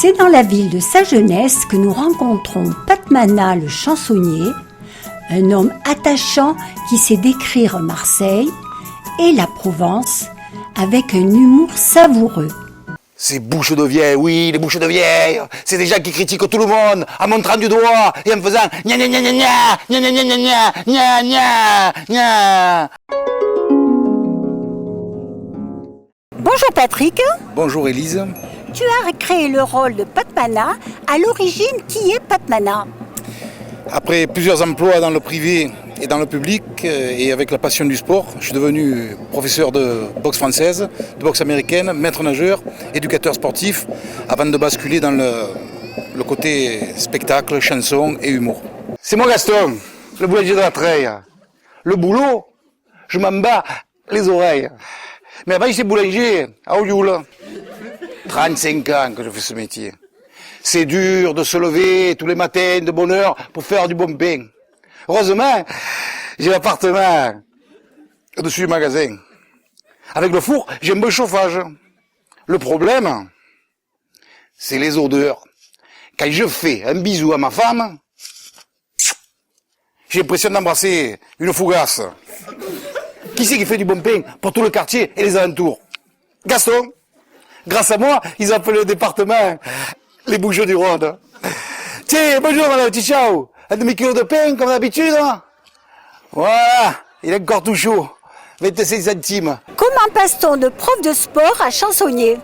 C'est dans la ville de sa jeunesse que nous rencontrons Patmana le chansonnier, un homme attachant qui sait décrire Marseille et la Provence avec un humour savoureux. Ces bouches de vieilles, oui, les bouches de vieilles, c'est des gens qui critiquent tout le monde en montrant du doigt et en faisant gna gna gna gna gna gna gna gna gna gna gna. Bonjour Patrick. Bonjour Élise. Tu as créé le rôle de Patmana. À l'origine, qui est Patmana ? Après plusieurs emplois dans le privé et dans le public, et avec la passion du sport, je suis devenu professeur de boxe française, de boxe américaine, maître nageur, éducateur sportif, avant de basculer dans le côté spectacle, chanson et humour. C'est moi Gaston, le boulanger de la Treille. Le boulot, je m'en bats les oreilles. Mais avant j'étais boulanger à Olioul. 35 ans que je fais ce métier. C'est dur de se lever tous les matins de bonne heure pour faire du bon pain. Heureusement, j'ai l'appartement au-dessus du magasin. Avec le four, j'ai un bon chauffage. Le problème, c'est les odeurs. Quand je fais un bisou à ma femme, j'ai l'impression d'embrasser une fougasse. Qui c'est qui fait du bon pain pour tout le quartier et les alentours? Gaston. Grâce à moi, ils appellent le département les Bouches du Rhône. Tiens, bonjour madame, ciao. Un demi-kilo de pain, comme d'habitude. Voilà, il est encore tout chaud. 25 centimes. Comment passe-t-on de prof de sport à chansonnier ?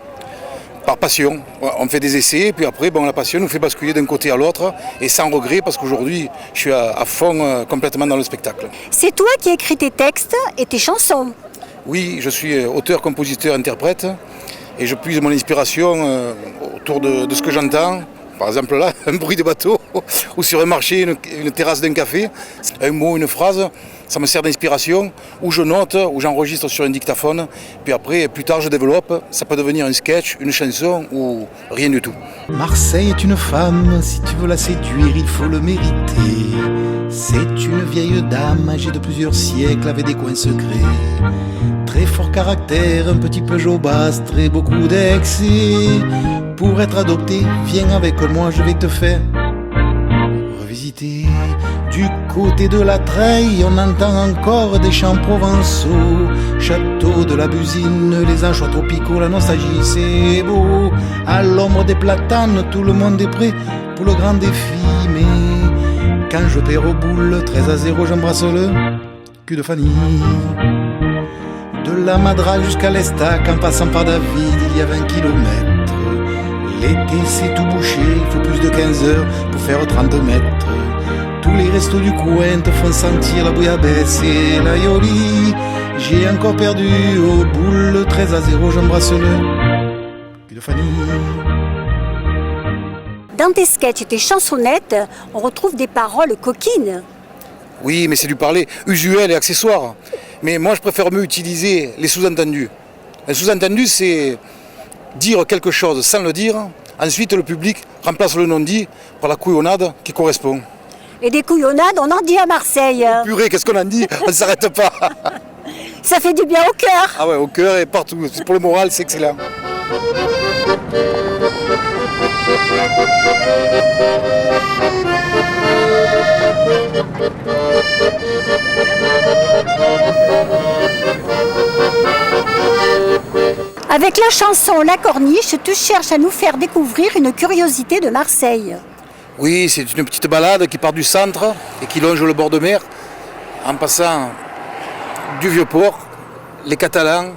Par passion. On fait des essais, puis après, la passion nous fait basculer d'un côté à l'autre, et sans regret, parce qu'aujourd'hui, je suis à fond complètement dans le spectacle. C'est toi qui écris tes textes et tes chansons ? Oui, je suis auteur, compositeur, interprète, et je puise mon inspiration autour de ce que j'entends. Par exemple là, un bruit de bateau, ou sur un marché, une terrasse d'un café, un mot, une phrase, ça me sert d'inspiration, ou je note, ou j'enregistre sur un dictaphone, puis après, plus tard je développe, ça peut devenir un sketch, une chanson, ou rien du tout. Marseille est une femme, si tu veux la séduire, il faut le mériter. C'est une vieille dame âgée de plusieurs siècles avec des coins secrets. Très fort caractère, un petit peu jobastre et beaucoup d'excès. Pour être adopté, viens avec moi, je vais te faire revisiter. Du côté de la Treille, on entend encore des chants provençaux. Château de la Busine, les anchois tropicaux, la nostalgie c'est beau. À l'ombre des platanes, tout le monde est prêt pour le grand défi. Mais quand je perds au boule, 13-0, j'embrasse le cul de Fanny. De la Madra jusqu'à l'Estac, en passant par David, il y a 20 kilomètres. L'été c'est tout bouché, il faut plus de 15 heures pour faire 30 mètres. Tous les restos du coin te font sentir la bouillabaisse et la yoli. J'ai encore perdu au boule, 13-0, j'embrasse le cul de Fanny. Dans tes sketchs et tes chansonnettes, on retrouve des paroles coquines. Oui, mais c'est du parler usuel et accessoire. Mais moi, je préfère mieux utiliser les sous-entendus. Un sous-entendu, c'est dire quelque chose sans le dire. Ensuite, le public remplace le non-dit par la couillonnade qui correspond. Et des couillonnades, on en dit à Marseille. Purée, qu'est-ce qu'on en dit? On ne s'arrête pas. Ça fait du bien au cœur. Ah ouais, au cœur et partout. Pour le moral, c'est excellent. Avec la chanson La Corniche, tu cherches à nous faire découvrir une curiosité de Marseille. Oui, c'est une petite balade qui part du centre et qui longe le bord de mer en passant du Vieux-Port, les Catalans,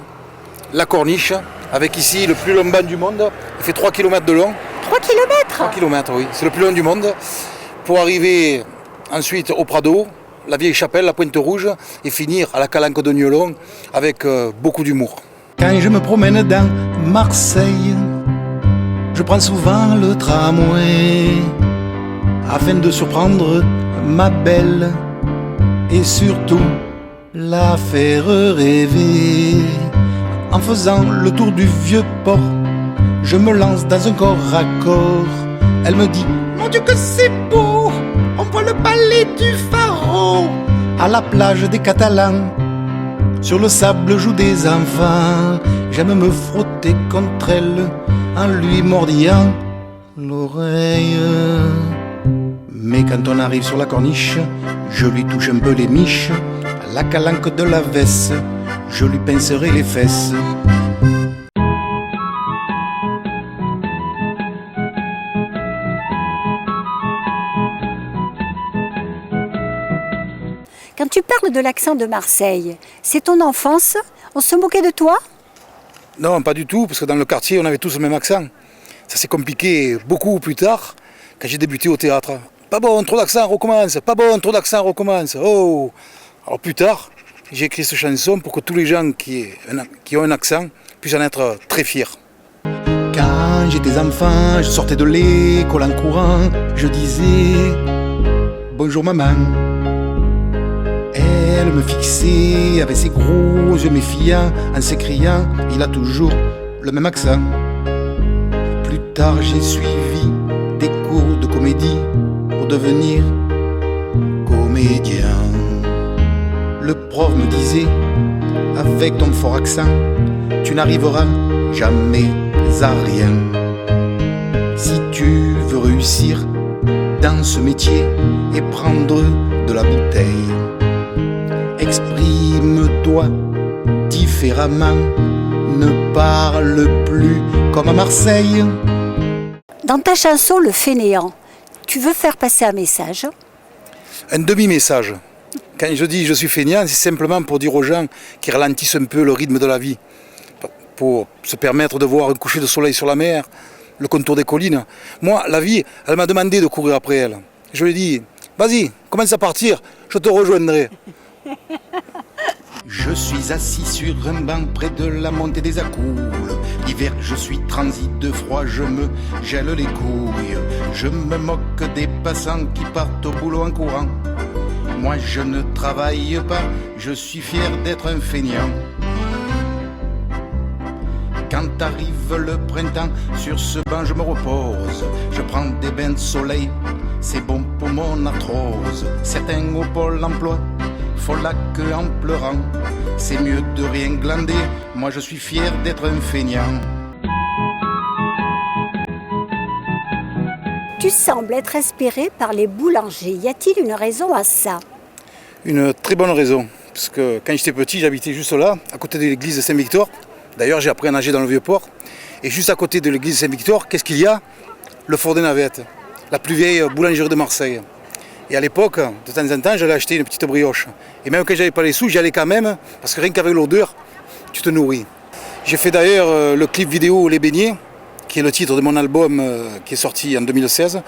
la Corniche, avec ici le plus long banc du monde. Il fait 3 km de long. 3 km 3 km, oui. C'est le plus long du monde. Pour arriver ensuite au Prado, la vieille chapelle, la Pointe Rouge, et finir à la Calanque de Niolon avec beaucoup d'humour. Quand je me promène dans Marseille, je prends souvent le tramway afin de surprendre ma belle et surtout la faire rêver. En faisant le tour du vieux port, je me lance dans un corps à corps. Elle me dit: mon Dieu que c'est beau, on voit le palais du Pharaon. À la plage des Catalans, sur le sable jouent des enfants. J'aime me frotter contre elle en lui mordillant l'oreille. Mais quand on arrive sur la corniche, je lui touche un peu les miches, la calanque de la veste, je lui pincerai les fesses. Quand tu parles de l'accent de Marseille, c'est ton enfance? On se moquait de toi? Non, pas du tout, parce que dans le quartier, on avait tous le même accent. Ça s'est compliqué beaucoup plus tard, quand j'ai débuté au théâtre. Pas bon, trop d'accent, recommence. Pas bon, trop d'accent, recommence. Oh! Alors plus tard, j'ai écrit cette chanson pour que tous les gens qui ont un accent puissent en être très fiers. Quand j'étais enfant, je sortais de l'école en courant, je disais bonjour maman. Elle me fixait avec ses gros yeux méfiants en s'écriant il a toujours le même accent. Plus tard j'ai suivi des cours de comédie pour devenir comédien. Le prof me disait avec ton fort accent tu n'arriveras jamais à rien. Si tu veux réussir dans ce métier et prendre de la bouteille, exprime-toi différemment, ne parle plus comme à Marseille. Dans ta chanson Le Fainéant, tu veux faire passer un message? Un demi-message. Quand je dis je suis feignant, c'est simplement pour dire aux gens qui ralentissent un peu le rythme de la vie, pour se permettre de voir un coucher de soleil sur la mer, le contour des collines. Moi, la vie, elle m'a demandé de courir après elle. Je lui ai dit, vas-y, commence à partir, je te rejoindrai. Je suis assis sur un banc près de la montée des Accoules. L'hiver, je suis transit de froid, je me gèle les couilles. Je me moque des passants qui partent au boulot en courant. Moi, je ne travaille pas, je suis fier d'être un feignant. Quand arrive le printemps, sur ce banc je me repose. Je prends des bains de soleil, c'est bon pour mon arthrose. Certains au pôle emploi font la queue en pleurant. C'est mieux de rien glander, moi je suis fier d'être un feignant. Tu sembles être inspiré par les boulangers. Y a-t-il une raison à ça? Une très bonne raison, parce que quand j'étais petit, j'habitais juste là, à côté de l'église de Saint-Victor. D'ailleurs, j'ai appris à nager dans le Vieux-Port. Et juste à côté de l'église de Saint-Victor, qu'est-ce qu'il y a? Le Fort des Navettes, la plus vieille boulangerie de Marseille. Et à l'époque, de temps en temps, j'allais acheter une petite brioche. Et même quand j'avais pas les sous, j'y allais quand même, parce que rien qu'avec l'odeur, tu te nourris. J'ai fait d'ailleurs le clip vidéo Les Beignets, qui est le titre de mon album qui est sorti en 2016.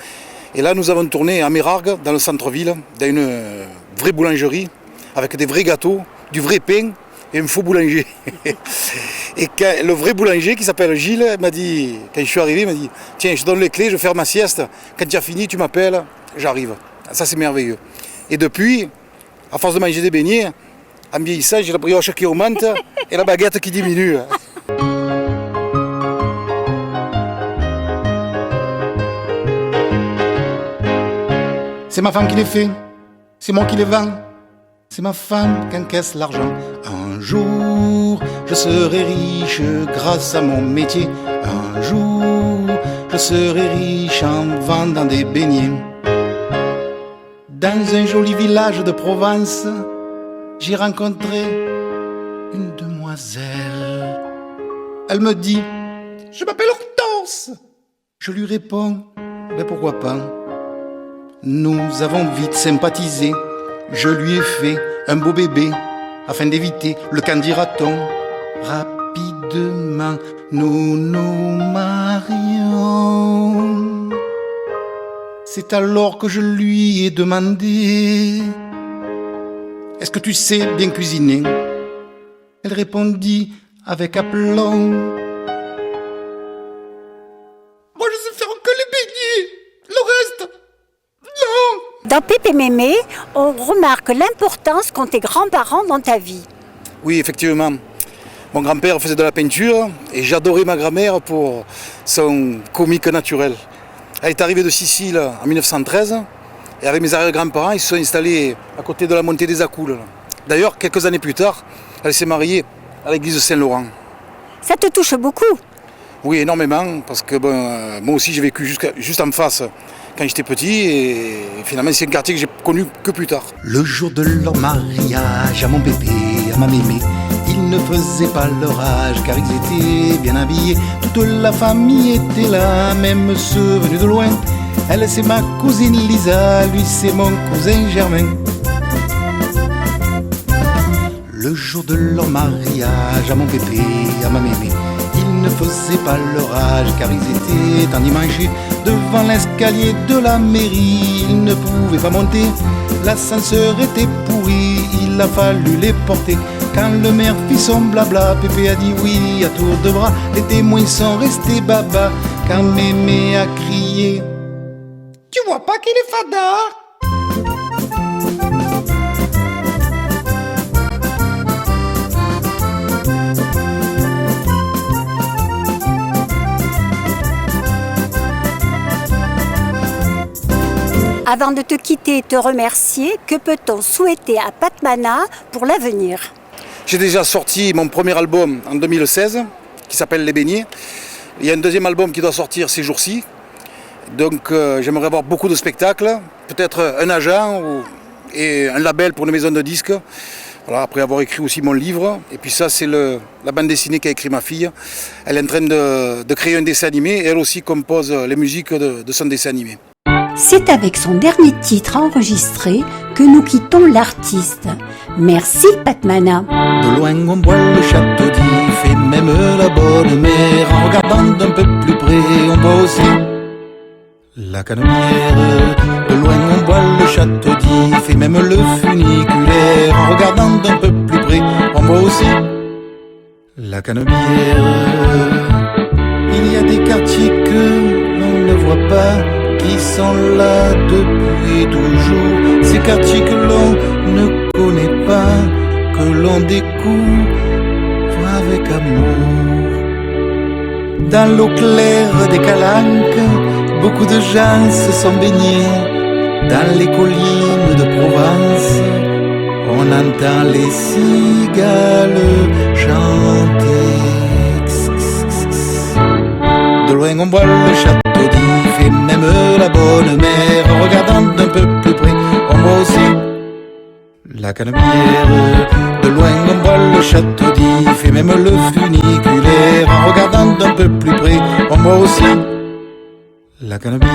Et là, nous avons tourné à Mérargues, dans le centre-ville, dans une vraie boulangerie, avec des vrais gâteaux, du vrai pain et un faux boulanger. Et quand, le vrai boulanger, qui s'appelle Gilles, m'a dit, quand je suis arrivé, il m'a dit « Tiens, je te donne les clés, je vais faire ma sieste. Quand tu as fini, tu m'appelles, j'arrive. » Ça, c'est merveilleux. Et depuis, à force de manger des beignets, en vieillissant, j'ai la brioche qui augmente et la baguette qui diminue. C'est ma femme qui les fait, c'est moi qui les vends. C'est ma femme qui encaisse l'argent. Un jour, je serai riche grâce à mon métier. Un jour, je serai riche en vendant des beignets. Dans un joli village de Provence, j'ai rencontré une demoiselle. Elle me dit, je m'appelle Hortense. Je lui réponds, ben pourquoi pas. Nous avons vite sympathisé. Je lui ai fait un beau bébé afin d'éviter le candidaton. Rapidement, nous nous marions. C'est alors que je lui ai demandé, est-ce que tu sais bien cuisiner? Elle répondit avec aplomb, moi je sais faire que les beignets, le reste, non. Dans Pépé Mémé, on remarque l'importance qu'ont tes grands-parents dans ta vie. Oui, effectivement. Mon grand-père faisait de la peinture et j'adorais ma grand-mère pour son comique naturel. Elle est arrivée de Sicile en 1913 et avec mes arrière-grands-parents, ils se sont installés à côté de la montée des Accoules. D'ailleurs, quelques années plus tard, elle s'est mariée à l'église de Saint-Laurent. Ça te touche beaucoup? Oui, énormément, parce que moi aussi j'ai vécu juste en face quand j'étais petit et finalement c'est un quartier que j'ai connu que plus tard. Le jour de leur mariage, à mon bébé, à ma mémé, ils ne faisaient pas leur âge car ils étaient bien habillés. Toute la famille était là, même ceux venus de loin. Elle c'est ma cousine Lisa, lui c'est mon cousin Germain. Le jour de leur mariage, à mon bébé, à ma mémé, ils ne faisaient pas leur âge car ils étaient endimanchés. Devant l'escalier de la mairie, ils ne pouvaient pas monter. L'ascenseur était pourri, il a fallu les porter. Quand le maire fit son blabla, Pépé a dit oui à tour de bras. Les témoins sont restés baba quand mémé a crié: tu vois pas qu'il est fada? Avant de te quitter et te remercier, que peut-on souhaiter à Patmana pour l'avenir? J'ai déjà sorti mon premier album en 2016 qui s'appelle Les Beignets. Il y a un deuxième album qui doit sortir ces jours-ci. Donc j'aimerais avoir beaucoup de spectacles, peut-être un agent et un label pour une maison de disques. Voilà, après avoir écrit aussi mon livre. Et puis ça c'est la bande dessinée qu'a écrit ma fille. Elle est en train de créer un dessin animé et elle aussi compose les musiques de son dessin animé. C'est avec son dernier titre enregistré que nous quittons l'artiste. Merci Patmana. De loin on voit le château d'If et même la bonne mer. En regardant d'un peu plus près on voit aussi la Canebière. De loin on voit le château d'If et même le funiculaire. En regardant d'un peu plus près on voit aussi la Canebière. Il y a des quartiers que l'on ne voit pas, qui sont là depuis toujours. Ces quartiers que l'on ne connaît pas, que l'on découvre avec amour. Dans l'eau claire des calanques, beaucoup de gens se sont baignés. Dans les collines de Provence, on entend les cigales chanter. De loin on voit le château d'If et même la bonne mer. En regardant d'un peu plus près, on voit aussi la Canebière. De loin on voit le château d'If et même le funiculaire. En regardant d'un peu plus près, on voit aussi la Canebière.